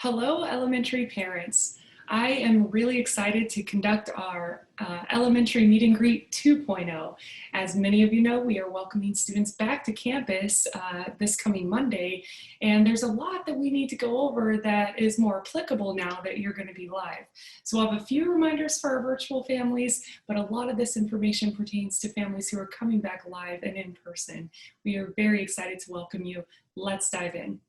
Hello, elementary parents. I am really excited to conduct our Elementary Meet and Greet 2.0. As many of you know, we are welcoming students back to campus this coming Monday, and there's a lot that we need to go over that is more applicable now that you're going to be live. So we'll have a few reminders for our virtual families, but a lot of this information pertains to families who are coming back live and in person. We are very excited to welcome you. Let's dive in.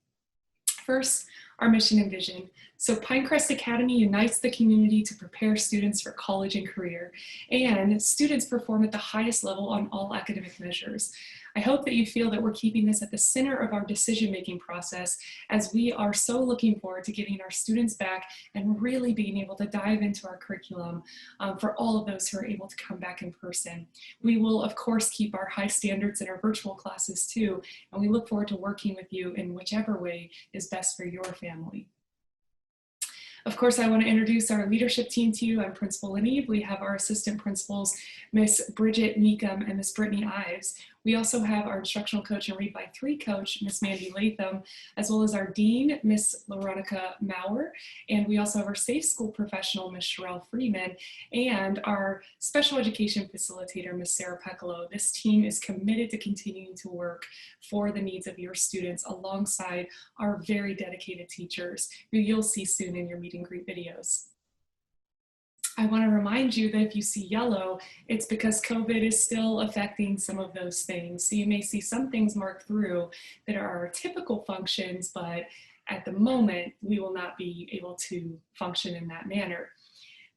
First, our mission and vision. So Pinecrest Academy unites the community to prepare students for college and career, and students perform at the highest level on all academic measures. I hope that you feel that we're keeping this at the center of our decision-making process, as we are so looking forward to getting our students back and really being able to dive into our curriculum for all of those who are able to come back in person. We will, of course, keep our high standards in our virtual classes too, and we look forward to working with you in whichever way is best for your family. Of course, I want to introduce our leadership team to you. I'm Principal Leneve. We have our assistant principals, Miss Bridget Meekum and Miss Brittany Ives. We also have our instructional coach and Read by 3 coach, Miss Mandy Latham, as well as our dean, Miss Veronica Maurer. And we also have our safe school professional, Miss Sherelle Freeman, and our special education facilitator, Miss Sarah Peccolo. This team is committed to continuing to work for the needs of your students alongside our very dedicated teachers, who you'll see soon in your meet and greet videos. I want to remind you that if you see yellow, it's because COVID is still affecting some of those things. So you may see some things marked through that are our typical functions, but at the moment, we will not be able to function in that manner.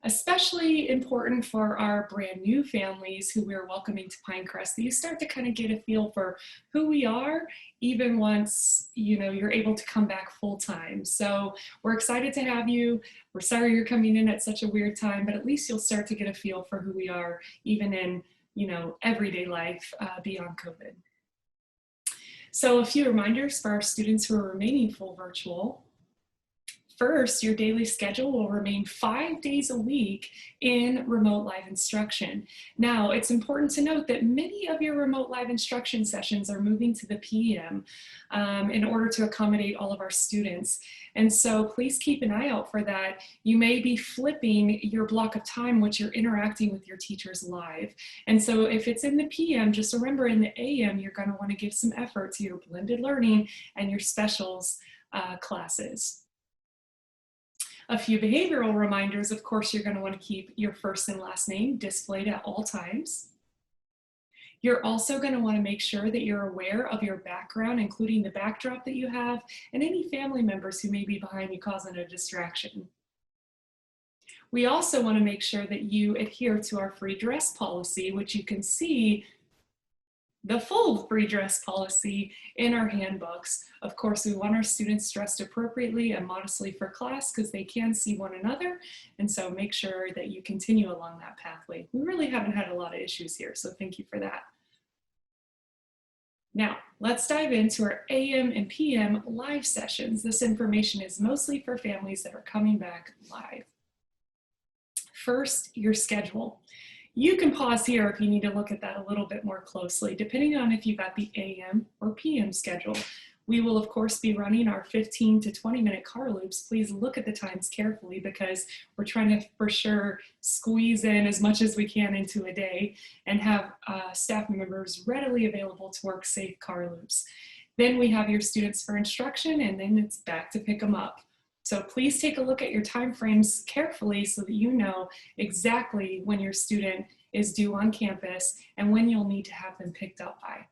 Especially important for our brand new families who we're welcoming to Pinecrest, that you start to kind of get a feel for who we are, even once you're able to come back full time. So we're excited to have you. We're sorry you're coming in at such a weird time, but at least you'll start to get a feel for who we are, even in everyday life beyond COVID. So a few reminders for our students who are remaining full virtual. First, your daily schedule will remain 5 days a week in remote live instruction. Now, it's important to note that many of your remote live instruction sessions are moving to the PM in order to accommodate all of our students. And so please keep an eye out for that. You may be flipping your block of time which you're interacting with your teachers live. And so if it's in the PM, just remember in the AM, you're going to want to give some effort to your blended learning and your specials classes. A few behavioral reminders. Of course, you're going to want to keep your first and last name displayed at all times. You're also going to want to make sure that you're aware of your background, including the backdrop that you have and any family members who may be behind you causing a distraction. We also want to make sure that you adhere to our free dress policy, which you can see the full free dress policy in our handbooks. Of course, we want our students dressed appropriately and modestly for class because they can see one another. And so make sure that you continue along that pathway. We really haven't had a lot of issues here, so thank you for that. Now, let's dive into our AM and PM live sessions. This information is mostly for families that are coming back live. First, your schedule. You can pause here if you need to look at that a little bit more closely, depending on if you've got the AM or PM schedule. We will, of course, be running our 15 to 20-minute car loops. Please look at the times carefully because we're trying to, for sure, squeeze in as much as we can into a day and have staff members readily available to work safe car loops. Then we have your students for instruction, and then it's back to pick them up. So please take a look at your time frames carefully so that you know exactly when your student is due on campus and when you'll need to have them picked up by.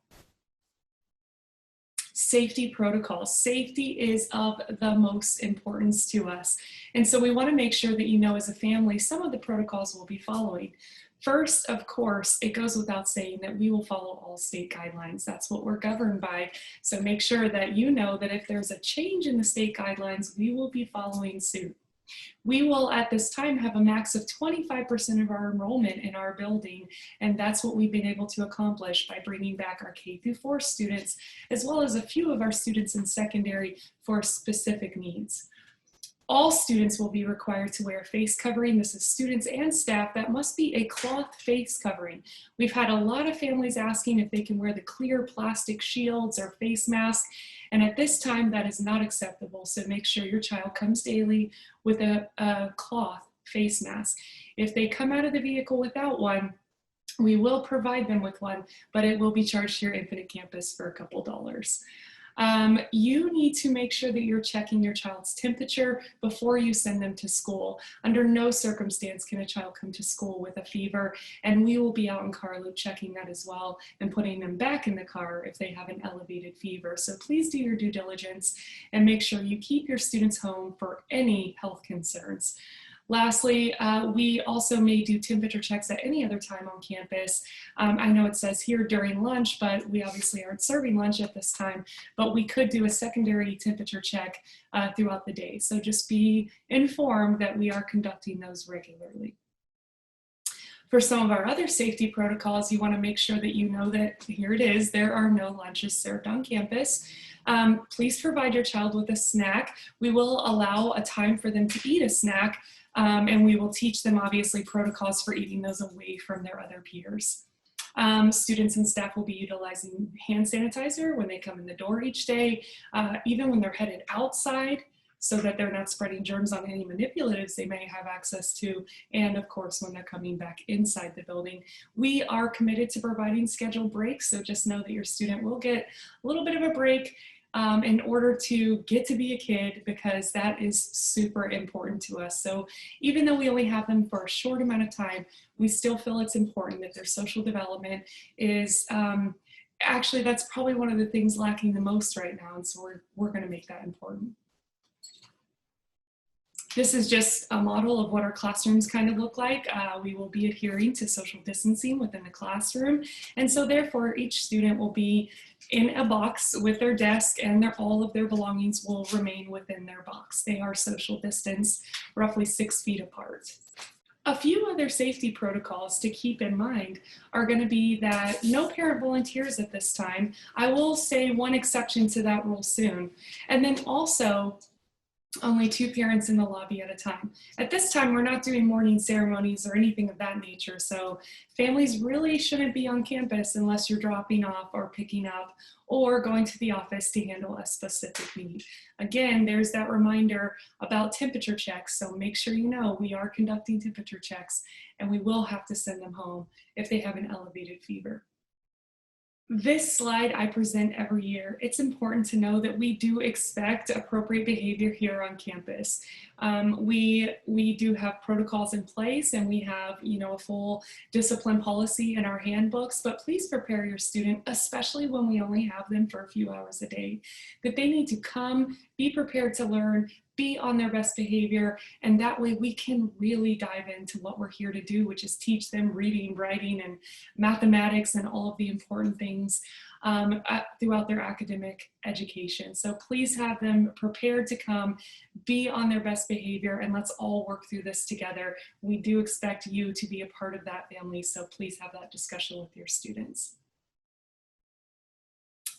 Safety protocols. Safety is of the most importance to us. And so we want to make sure that you know as a family some of the protocols we'll be following. First, of course, it goes without saying that we will follow all state guidelines. That's what we're governed by. So make sure that you know that if there's a change in the state guidelines, we will be following suit. We will at this time have a max of 25% of our enrollment in our building, and that's what we've been able to accomplish by bringing back our K-4 students, as well as a few of our students in secondary for specific needs. All students will be required to wear a face covering. This is students and staff. That must be a cloth face covering. We've had a lot of families asking if they can wear the clear plastic shields or face masks, and at this time that is not acceptable. So make sure your child comes daily with a cloth face mask. If they come out of the vehicle without one, we will provide them with one, but it will be charged to your Infinite Campus for a couple dollars. You need to make sure that you're checking your child's temperature before you send them to school. Under no circumstance can a child come to school with a fever, and we will be out in car loop checking that as well and putting them back in the car if they have an elevated fever. So please do your due diligence and make sure you keep your students home for any health concerns. Lastly, we also may do temperature checks at any other time on campus. I know it says here during lunch, but we obviously aren't serving lunch at this time, but we could do a secondary temperature check throughout the day. So just be informed that we are conducting those regularly. For some of our other safety protocols, you want to make sure that you know that, here it is, there are no lunches served on campus. Please provide your child with a snack. We will allow a time for them to eat a snack, and we will teach them obviously protocols for eating those away from their other peers. Students and staff will be utilizing hand sanitizer when they come in the door each day, even when they're headed outside, so that they're not spreading germs on any manipulatives they may have access to, and of course when they're coming back inside the building. We are committed to providing scheduled breaks, so just know that your student will get a little bit of a break in order to get to be a kid, because that is super important to us. So even though we only have them for a short amount of time, we still feel it's important that their social development is, actually that's probably one of the things lacking the most right now, and so we're going to make that important. This is just a model of what our classrooms kind of look like. We will be adhering to social distancing within the classroom. And so therefore each student will be in a box with their desk, and all of their belongings will remain within their box. They are social distanced, roughly 6 feet apart. A few other safety protocols to keep in mind are going to be that no parent volunteers at this time. I will say one exception to that rule soon. And then also, only 2 parents in the lobby at a time. At this time, we're not doing morning ceremonies or anything of that nature, so families really shouldn't be on campus unless you're dropping off or picking up or going to the office to handle a specific need. Again, there's that reminder about temperature checks, so make sure you know we are conducting temperature checks, and we will have to send them home if they have an elevated fever. This slide I present every year. It's important to know that we do expect appropriate behavior here on campus. We do have protocols in place, and we have, a full discipline policy in our handbooks, but please prepare your student, especially when we only have them for a few hours a day, that they need to come, be prepared to learn, be on their best behavior, and that way we can really dive into what we're here to do, which is teach them reading, writing, and mathematics, and all of the important things throughout their academic education. So please have them prepared to come, be on their best behavior, and let's all work through this together. We do expect you to be a part of that family, so please have that discussion with your students.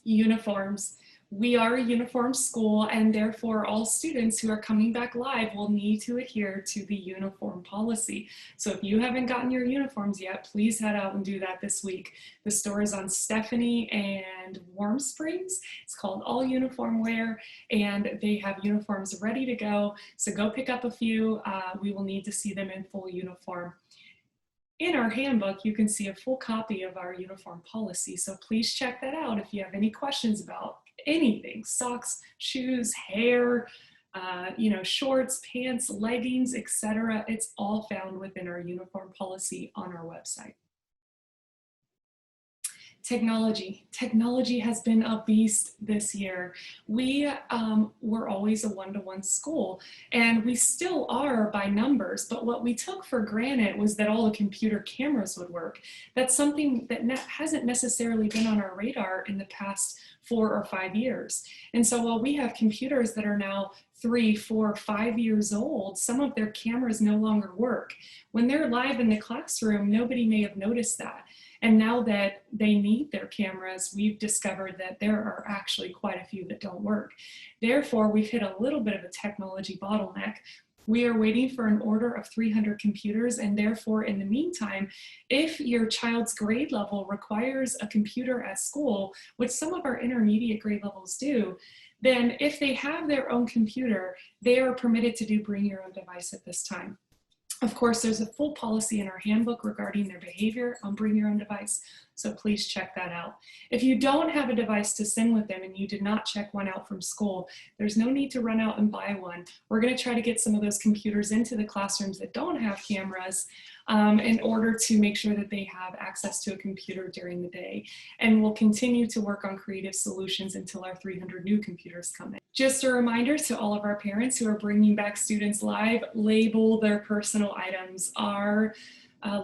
Uniforms. We are a uniform school, and therefore all students who are coming back live will need to adhere to the uniform policy. So if you haven't gotten your uniforms yet, please head out and do that this week. The store is on Stephanie and Warm Springs. It's called All Uniform Wear, and they have uniforms ready to go. So go pick up a few. We will need to see them in full uniform. In our handbook, you can see a full copy of our uniform policy, so please check that out if you have any questions about anything: socks, shoes, hair, shorts, pants, leggings, etc. It's all found within our uniform policy on our website. Technology has been a beast this year. We were always a one-to-one school, and we still are by numbers, but what we took for granted was that all the computer cameras would work. That's something that hasn't necessarily been on our radar in the past 4 or 5 years. And so while we have computers that are now 3, 4, 5 years old, some of their cameras no longer work. When they're live in the classroom, nobody may have noticed that. And now that they need their cameras, we've discovered that there are actually quite a few that don't work. Therefore, we've hit a little bit of a technology bottleneck. We are waiting for an order of 300 computers, and therefore, in the meantime, if your child's grade level requires a computer at school, which some of our intermediate grade levels do, then if they have their own computer, they are permitted to do bring your own device at this time. Of course, there's a full policy in our handbook regarding their behavior on bring your own device, so please check that out. If you don't have a device to send with them and you did not check one out from school, there's no need to run out and buy one. We're going to try to get some of those computers into the classrooms that don't have cameras in order to make sure that they have access to a computer during the day. And we'll continue to work on creative solutions until our 300 new computers come in. Just a reminder to all of our parents who are bringing back students live, label their personal items. Our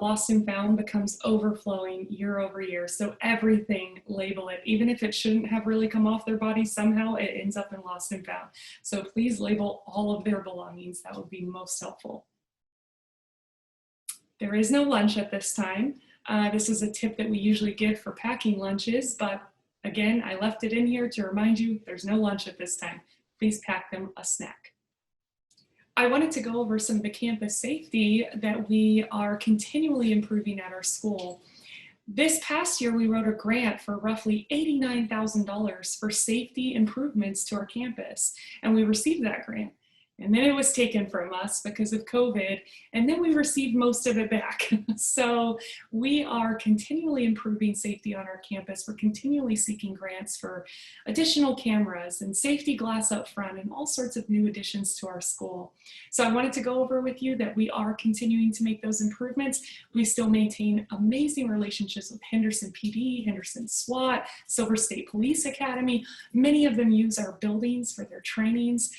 lost and found becomes overflowing year over year. So everything, label it. Even if it shouldn't have really come off their body, somehow it ends up in lost and found. So please label all of their belongings. That would be most helpful. There is no lunch at this time. This is a tip that we usually give for packing lunches, but again, I left it in here to remind you there's no lunch at this time. Please pack them a snack. I wanted to go over some of the campus safety that we are continually improving at our school. This past year, we wrote a grant for roughly $89,000 for safety improvements to our campus, and we received that grant. And then it was taken from us because of COVID, and then we received most of it back. So we are continually improving safety on our campus. We're continually seeking grants for additional cameras and safety glass up front and all sorts of new additions to our school. So I wanted to go over with you that we are continuing to make those improvements. We still maintain amazing relationships with Henderson PD, Henderson SWAT, Silver State Police Academy. Many of them use our buildings for their trainings,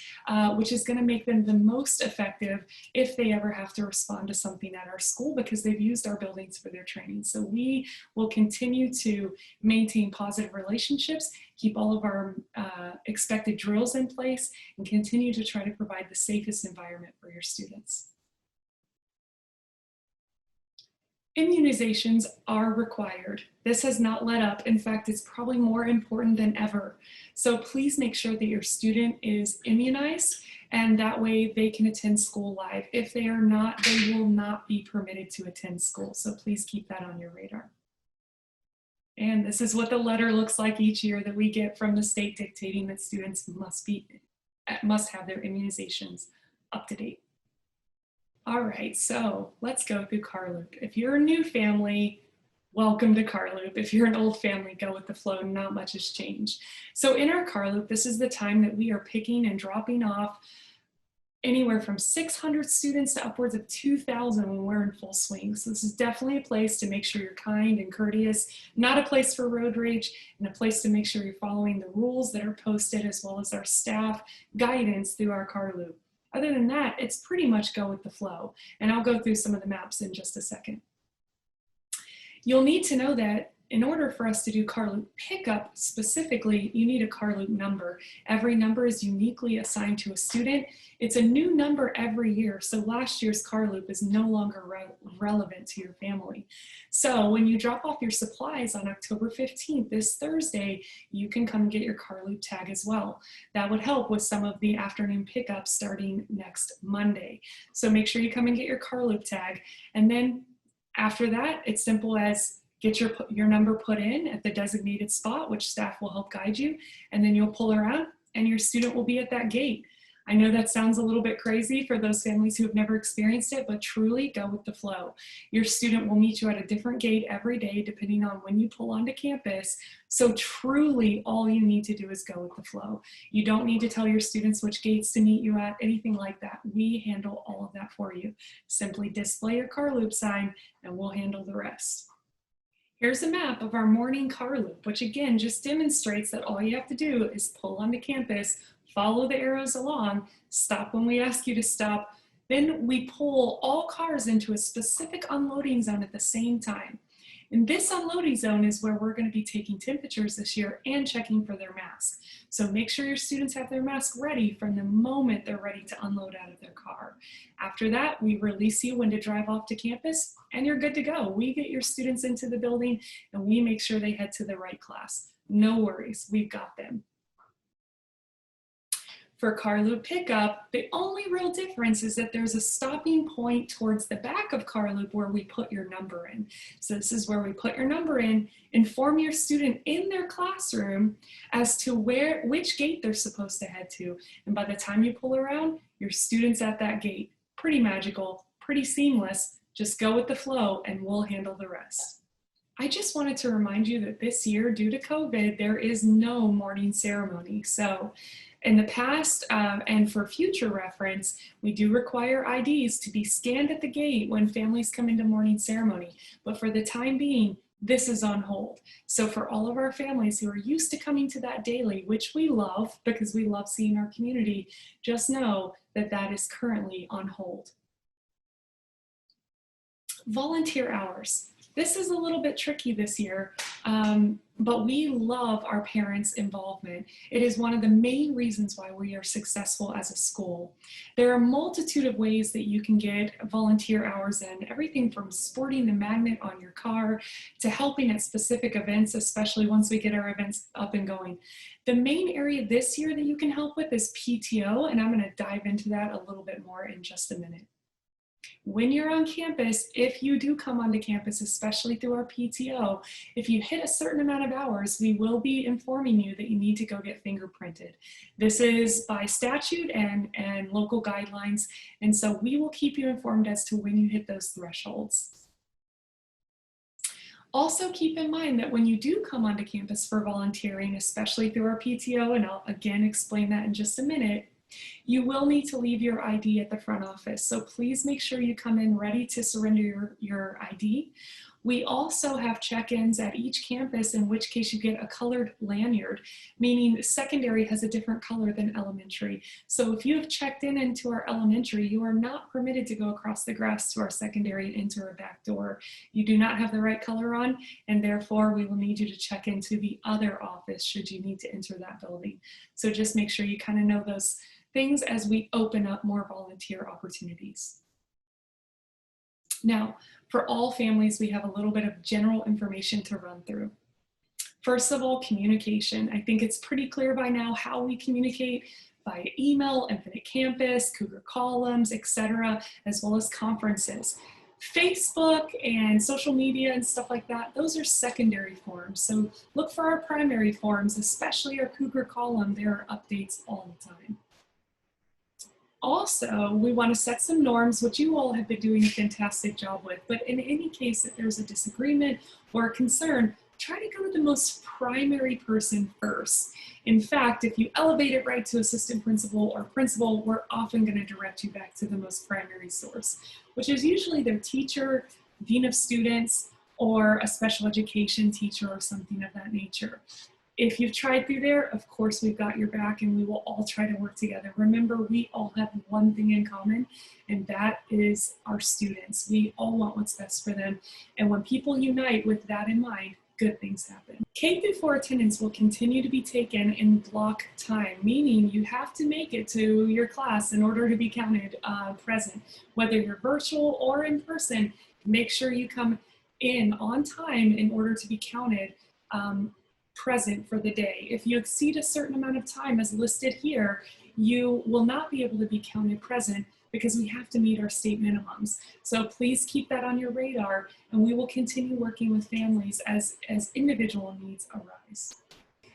which is going to make them the most effective if they ever have to respond to something at our school because they've used our buildings for their training. So we will continue to maintain positive relationships, keep all of our expected drills in place, and continue to try to provide the safest environment for your students. Immunizations are required. This has not let up. In fact, it's probably more important than ever. So please make sure that your student is immunized, and that way they can attend school live. If they are not, they will not be permitted to attend school. So please keep that on your radar. And this is what the letter looks like each year that we get from the state dictating that students must have their immunizations up to date. All right, so let's go through Carloop. If you're a new family, welcome to Carloop. If you're an old family, go with the flow. Not much has changed. So in our Carloop, this is the time that we are picking and dropping off anywhere from 600 students to upwards of 2,000 when we're in full swing. So this is definitely a place to make sure you're kind and courteous, not a place for road rage, and a place to make sure you're following the rules that are posted as well as our staff guidance through our Carloop. Other than that, it's pretty much go with the flow. And I'll go through some of the maps in just a second. You'll need to know that in order for us to do Carloop pickup specifically, you need a Carloop number. Every number is uniquely assigned to a student. It's a new number every year, so last year's Carloop is no longer relevant to your family. So when you drop off your supplies on October 15th, this Thursday, you can come get your Carloop tag as well. That would help with some of the afternoon pickups starting next Monday. So make sure you come and get your Carloop tag, and then after that, it's simple as get your number put in at the designated spot, which staff will help guide you, and then you'll pull around and your student will be at that gate. I know that sounds a little bit crazy for those families who have never experienced it, but truly go with the flow. Your student will meet you at a different gate every day depending on when you pull onto campus. So truly all you need to do is go with the flow. You don't need to tell your students which gates to meet you at, anything like that. We handle all of that for you. Simply display your Carloop sign and we'll handle the rest. Here's a map of our morning Carloop, which again just demonstrates that all you have to do is pull onto campus, follow the arrows along, stop when we ask you to stop, then we pull all cars into a specific unloading zone at the same time. And this unloading zone is where we're going to be taking temperatures this year and checking for their masks. So make sure your students have their mask ready from the moment they're ready to unload out of their car. After that, we release you when to drive off to campus and you're good to go. We get your students into the building and we make sure they head to the right class. No worries, we've got them. For car loop pickup, the only real difference is that there's a stopping point towards the back of car loop where we put your number in. So this is where we put your number in, inform your student in their classroom as to which gate they're supposed to head to. And by the time you pull around, your student's at that gate. Pretty magical, pretty seamless. Just go with the flow and we'll handle the rest. I just wanted to remind you that this year, due to COVID, there is no morning ceremony. So in the past, and for future reference, we do require IDs to be scanned at the gate when families come into morning ceremony. But for the time being, this is on hold. So for all of our families who are used to coming to that daily, which we love because we love seeing our community, just know that that is currently on hold. Volunteer hours. This is a little bit tricky this year, but we love our parents' involvement. It is one of the main reasons why we are successful as a school. There are a multitude of ways that you can get volunteer hours in, everything from sporting the magnet on your car to helping at specific events, especially once we get our events up and going. The main area this year that you can help with is PTO, and I'm going to dive into that a little bit more in just a minute. When you're on campus, if you do come onto campus, especially through our PTO, if you hit a certain amount of hours, we will be informing you that you need to go get fingerprinted. This is by statute and local guidelines, and so we will keep you informed as to when you hit those thresholds. Also keep in mind that when you do come onto campus for volunteering, especially through our PTO, and I'll again explain that in just a minute, you will need to leave your ID at the front office. So please make sure you come in ready to surrender your ID. We also have check-ins at each campus, in which case you get a colored lanyard, meaning secondary has a different color than elementary. So if you have checked in into our elementary, you are not permitted to go across the grass to our secondary and enter a back door. You do not have the right color on, and therefore we will need you to check into the other office should you need to enter that building. So just make sure you kind of know those things as we open up more volunteer opportunities. Now, for all families, we have a little bit of general information to run through. First of all, communication. I think it's pretty clear by now how we communicate via email, Infinite Campus, Cougar Columns, etc., as well as conferences. Facebook and social media and stuff like that, those are secondary forms. So look for our primary forms, especially our Cougar Column. There are updates all the time. Also, we want to set some norms, which you all have been doing a fantastic job with, but in any case that there's a disagreement or a concern, try to go to the most primary person first. In fact, if you elevate it right to assistant principal or principal, we're often going to direct you back to the most primary source, which is usually their teacher, dean of students, or a special education teacher or something of that nature. If you've tried through there, of course, we've got your back and we will all try to work together. Remember, we all have one thing in common, and that is our students. We all want what's best for them. And when people unite with that in mind, good things happen. K-4 attendance will continue to be taken in block time, meaning you have to make it to your class in order to be counted present. Whether you're virtual or in person, make sure you come in on time in order to be counted present for the day. If you exceed a certain amount of time as listed here, you will not be able to be counted present because we have to meet our state minimums. So please keep that on your radar, and we will continue working with families as individual needs arise.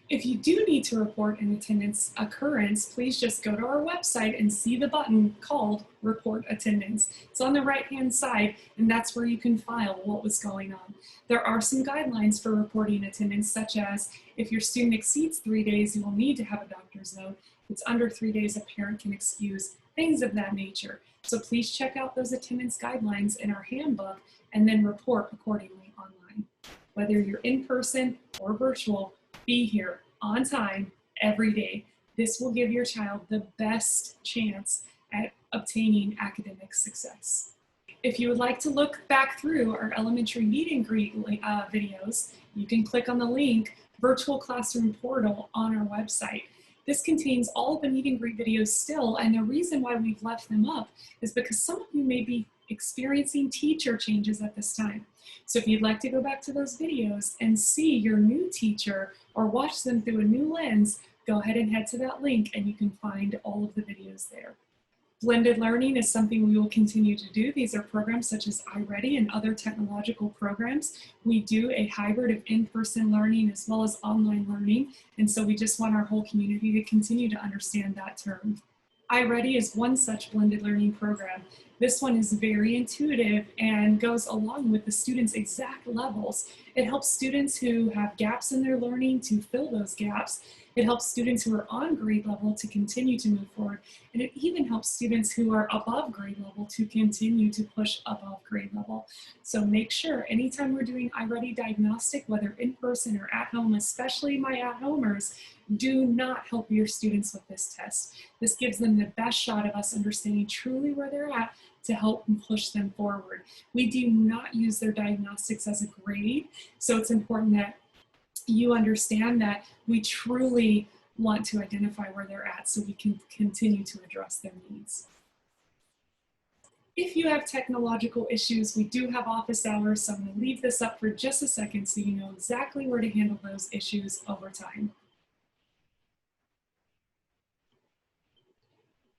If you do need to report an attendance occurrence, please just go to our website and see the button called Report Attendance. It's on the right-hand side, and that's where you can file what was going on. There are some guidelines for reporting attendance, such as if your student exceeds 3 days, you will need to have a doctor's note. If it's under 3 days, a parent can excuse, things of that nature. So please check out those attendance guidelines in our handbook and then report accordingly online. Whether you're in person or virtual, be here on time every day. This will give your child the best chance at obtaining academic success. If you would like to look back through our elementary meet and greet videos, you can click on the link Virtual Classroom Portal on our website. This contains all of the meet and greet videos still, and the reason why we've left them up is because some of you may be experiencing teacher changes at this time. So if you'd like to go back to those videos and see your new teacher or watch them through a new lens, go ahead and head to that link and you can find all of the videos there. Blended learning is something we will continue to do. These are programs such as iReady and other technological programs. We do a hybrid of in-person learning as well as online learning. And so we just want our whole community to continue to understand that term. iReady is one such blended learning program. This one is very intuitive and goes along with the students' exact levels. It helps students who have gaps in their learning to fill those gaps. It helps students who are on grade level to continue to move forward. And it even helps students who are above grade level to continue to push above grade level. So make sure anytime we're doing iReady diagnostic, whether in person or at home, especially my at-homers, do not help your students with this test. This gives them the best shot of us understanding truly where they're at to help and push them forward. We do not use their diagnostics as a grade, so it's important that you understand that we truly want to identify where they're at so we can continue to address their needs. If you have technological issues, we do have office hours, so I'm going to leave this up for just a second so you know exactly where to handle those issues over time.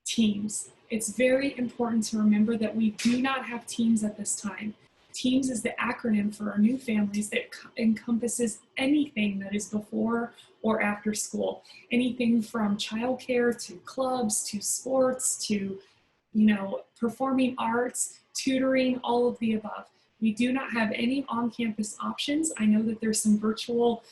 Teams. It's very important to remember that we do not have Teams at this time. Teams is the acronym for our new families that encompasses anything that is before or after school. Anything from childcare to clubs to sports to, performing arts, tutoring, all of the above. We do not have any on-campus options. I know that there's some virtual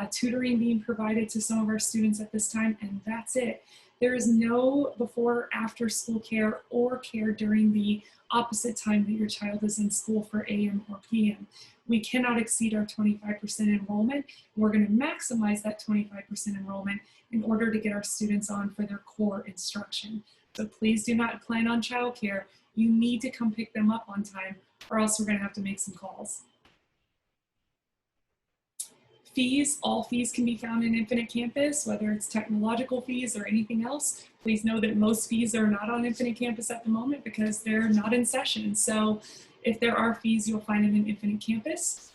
tutoring being provided to some of our students at this time, and that's it. There is no before or after school care or care during the opposite time that your child is in school for AM or PM. We cannot exceed our 25% enrollment. We're going to maximize that 25% enrollment in order to get our students on for their core instruction. So please do not plan on childcare. You need to come pick them up on time, or else we're going to have to make some calls. Fees, all fees can be found in Infinite Campus, whether it's technological fees or anything else. Please know that most fees are not on Infinite Campus at the moment because they're not in session. So if there are fees, you'll find them in Infinite Campus.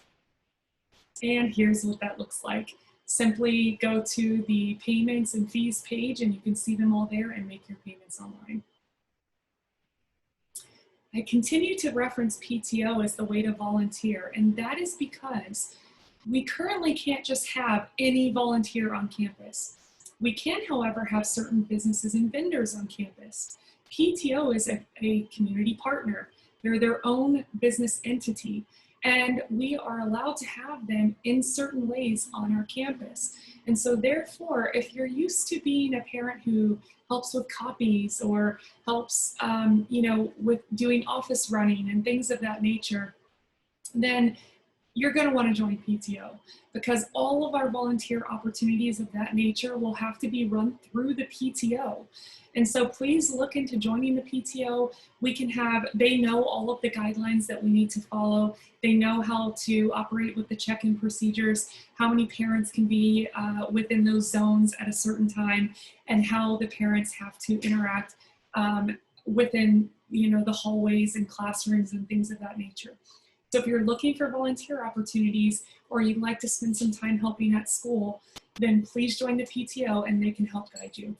And here's what that looks like. Simply go to the payments and fees page and you can see them all there and make your payments online. I continue to reference PTO as the way to volunteer, and that is because we currently can't just have any volunteer on campus. We can, however, have certain businesses and vendors on campus. PTO is a community partner. They're their own business entity, and we are allowed to have them in certain ways on our campus. And so therefore, if you're used to being a parent who helps with copies or helps, with doing office running and things of that nature, then you're going to want to join PTO, because all of our volunteer opportunities of that nature will have to be run through the PTO. And so please look into joining the PTO. They know all of the guidelines that we need to follow. They know how to operate with the check-in procedures, how many parents can be within those zones at a certain time, and how the parents have to interact within the hallways and classrooms and things of that nature. So if you're looking for volunteer opportunities or you'd like to spend some time helping at school, then please join the PTO and they can help guide you.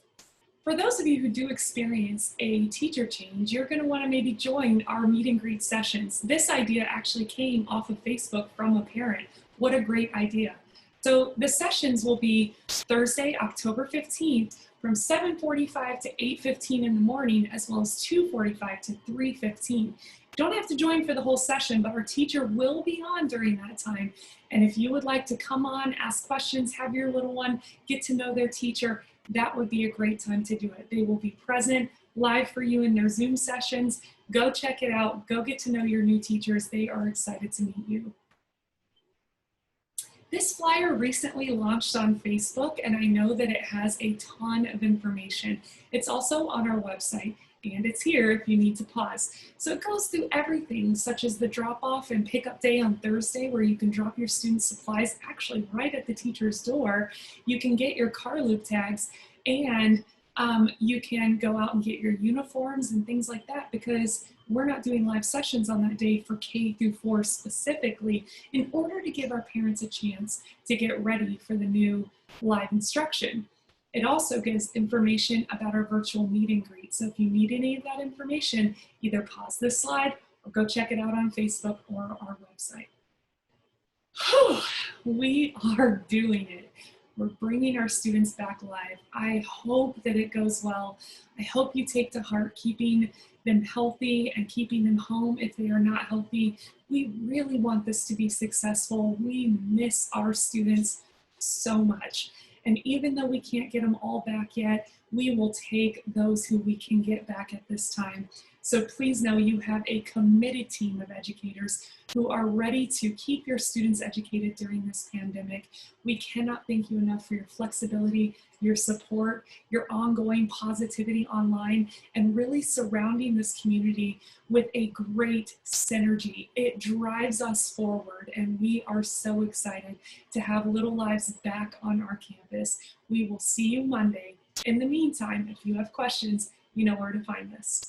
For those of you who do experience a teacher change, you're going to want to maybe join our meet and greet sessions. This idea actually came off of Facebook from a parent. What a great idea. So the sessions will be Thursday, October 15th from 7:45 to 8:15 in the morning, as well as 2:45 to 3:15. Don't have to join for the whole session, but our teacher will be on during that time. And if you would like to come on, ask questions, have your little one get to know their teacher, that would be a great time to do it. They will be present live for you in their Zoom sessions. Go check it out. Go get to know your new teachers. They are excited to meet you. This flyer recently launched on Facebook, and I know that it has a ton of information. It's also on our website, and it's here if you need to pause. So it goes through everything, such as the drop-off and pickup day on Thursday, where you can drop your students' supplies actually right at the teacher's door. You can get your car loop tags, and you can go out and get your uniforms and things like that, because we're not doing live sessions on that day for K through 4 specifically, in order to give our parents a chance to get ready for the new live instruction. It also gives information about our virtual meet and greet. So if you need any of that information, either pause this slide or go check it out on Facebook or our website. Whew, we are doing it. We're bringing our students back live. I hope that it goes well. I hope you take to heart keeping them healthy and keeping them home if they are not healthy. We really want this to be successful. We miss our students so much. And even though we can't get them all back yet, we will take those who we can get back at this time. So please know you have a committed team of educators who are ready to keep your students educated during this pandemic. We cannot thank you enough for your flexibility, your support, your ongoing positivity online, and really surrounding this community with a great synergy. It drives us forward, and we are so excited to have Little Lives back on our campus. We will see you Monday. In the meantime, if you have questions, you know where to find us.